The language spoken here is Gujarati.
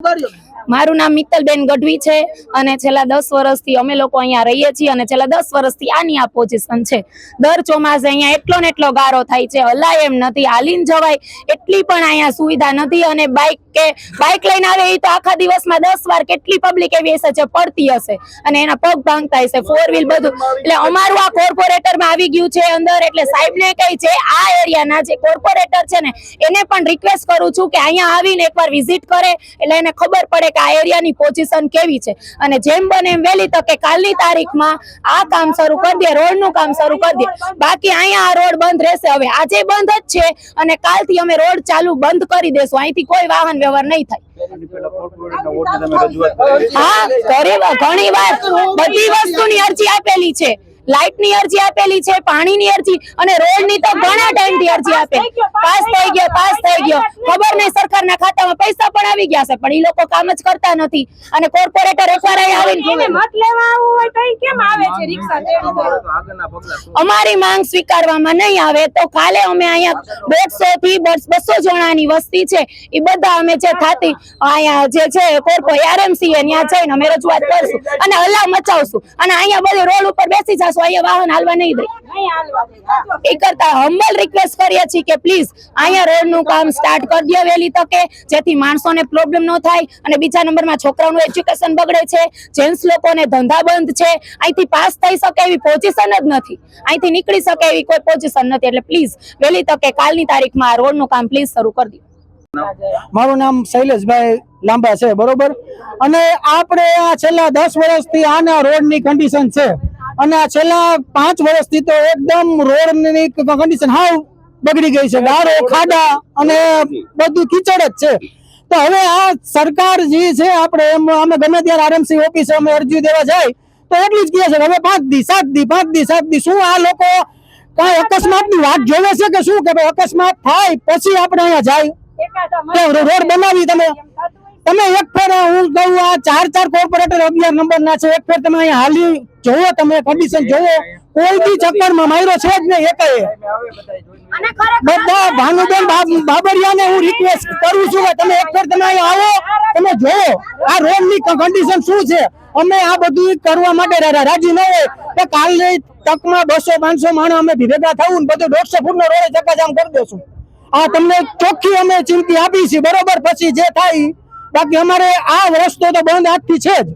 મારું નામ મિત્તલબેન ગઢવી છે અને છેલ્લા 10 વર્ષથી અમે લોકો અહીંયા રહીએ છીએ અને છેલ્લા 10 વર્ષથી આની આ પોઝિશન છે। દર ચોમાસે અહીંયા એટલો ને એટલો ગારો થાય છે, હલાય એમ નથી, હાલીને જવાય એટલી પણ અહીંયા સુવિધા નથી। અને બાઇક લઈને આવે એ તો આખા દિવસમાં 10 વાર કેટલી પબ્લિક એવી હશે જે પડતી હશે અને એના પગ ભાંગતા હશે, 4 વ્હીલ બધું। એટલે અમારું આ કોર્પોરેટરમાં આવી ગયું છે અંદર, એટલે સાહેબને કહી છે આ એરિયાના જે કોર્પોરેટર છે ને એને પણ રિક્વેસ્ટ કરું છું કે અહીંયા આવીને એકવાર વિઝિટ કરે એટલે એને ખબર પડે કે આ એરિયાની પોઝિશન કેવી છે અને જેમ બને એમ વહેલી તકે કાલની તારીખમાં આ કામ શરૂ કરી દે, રોડનું કામ શરૂ કરી દે। બાકી અહીંયા આ રોડ બંધ રહેશે, હવે આજે બંધ જ છે અને કાલથી અમે રોડ ચાલુ બંધ કરી દેશું, અહીંથી કોઈ વાહન વ્યવહાર નહીં થાય। હા, ઘણી વાર બધી વસ્તુની અરજી આપેલી છે, લાઇટ ની અરજી આપેલી છે, પાણી ની અરજી અને રોડ ની તો ઘણા ટાઈમ થી અરજી આપેલી, પાસ થઈ ગયો ખબર નહીં સરકારના ખાતામાં પૈસા પણ આવી ગયા છે પણ એ લોકો કામ જ કરતા નથી। અને કોર્પોરેટર એફઆરઆઈ આવીને મત લેવા આવું હોય તો કેમ આવે છે રિક્ષા તેડી? અમારી માંગ સ્વીકારવામાં નહીં આવે તો કાલે અમે અહીંયા 150 થી 200 જણાની વસ્તી છે એ બધા અમે જે થાતી અહીંયા જે છે કોર્પોરેટર આરએમસી ત્યાં જઈને અમે રજૂઆત કરશું અને હલ્લા મચાવશું અને અહીંયા બધે રોડ ઉપર બેસી જશું, અહીંયા વાહન હાલવા નહીં દે। એ કરતા હમ્બલ રિક્વેસ્ટ કરીએ છીએ કે પ્લીઝ અહીંયા રોડનું કામ સ્ટાર્ટ કરી દો વહેલી તકે, જેથી માણસોને પ્રોબ્લેમ ન થાય। અને બીજા નંબરમાં છોકરાઓનું એજ્યુકેશન બગડે છે, જેન્ટ્સ લોકોને ધંધા બંધ છે, અહીંથી પાસ થઈ શકે એવી પોઝિશન જ નથી, અહીંથી નીકળી શકે એવી કોઈ પોઝિશન નથી। એટલે પ્લીઝ વહેલી તકે કાલની તારીખમાં આ રોડનું કામ પ્લીઝ શરૂ કરી દો। મારું નામ શૈલેષભાઈ લાંબા છે, બરોબર। અને આપણે આ છેલ્લા 10 વર્ષથી આના રોડની કન્ડિશન છે અને આ છેલ્લા 5 વર્ષથી તો એકદમ રોડની કન્ડિશન હાવ બગડી ગઈ છે, ગારો ખાડા અને બધું કીચડ જ છે। તો હવે આ સરકાર જે છે આપણે અમે ગમે ત્યારે આરએમસી ઓફિસે અમે અરજી દેવા જાય તો એટલું જ કહે છે હવે 5 દી 7 દી 5 દી 7 દી। શું આ લોકો કઈ અકસ્માતની વાત જોવે છે કે શું, કે ભાઈ અકસ્માત થાય પછી આપણે અહીંયા જાય રોડ બનાવી? તમે એક ફેર હું કહું આ 4 કોર્પોરેટર 11 નંબરના છે, એક ફેર તમે અહીંયા હાલી જોવો, તમે કન્ડિશન જોવો, કોઈ બી ચક્કરમાં માર્યો છે જ નહીં એકે। બધા ભાનુબેન બાબરિયાને હું રિક્વેસ્ટ કરું છું કે તમે એક ફેર તમે અહીંયા આવો, તમે જોવો આ રોડની કન્ડિશન શું છે। અમે આ બધું કરવા માટે રાજી ન હોય તો કાલની તકમાં 200-500 માણસ અમે ભેગા થવું ને બધું 150 ફૂટનો રોડ ચક્કાજામ કરી દેશું। આ તમને ચોખ્ખી અમે ચીમકી આપી છે, બરોબર? પછી જે થાય બાકી અમારે આ રસ્તો તો બંધ આજથી છે જ।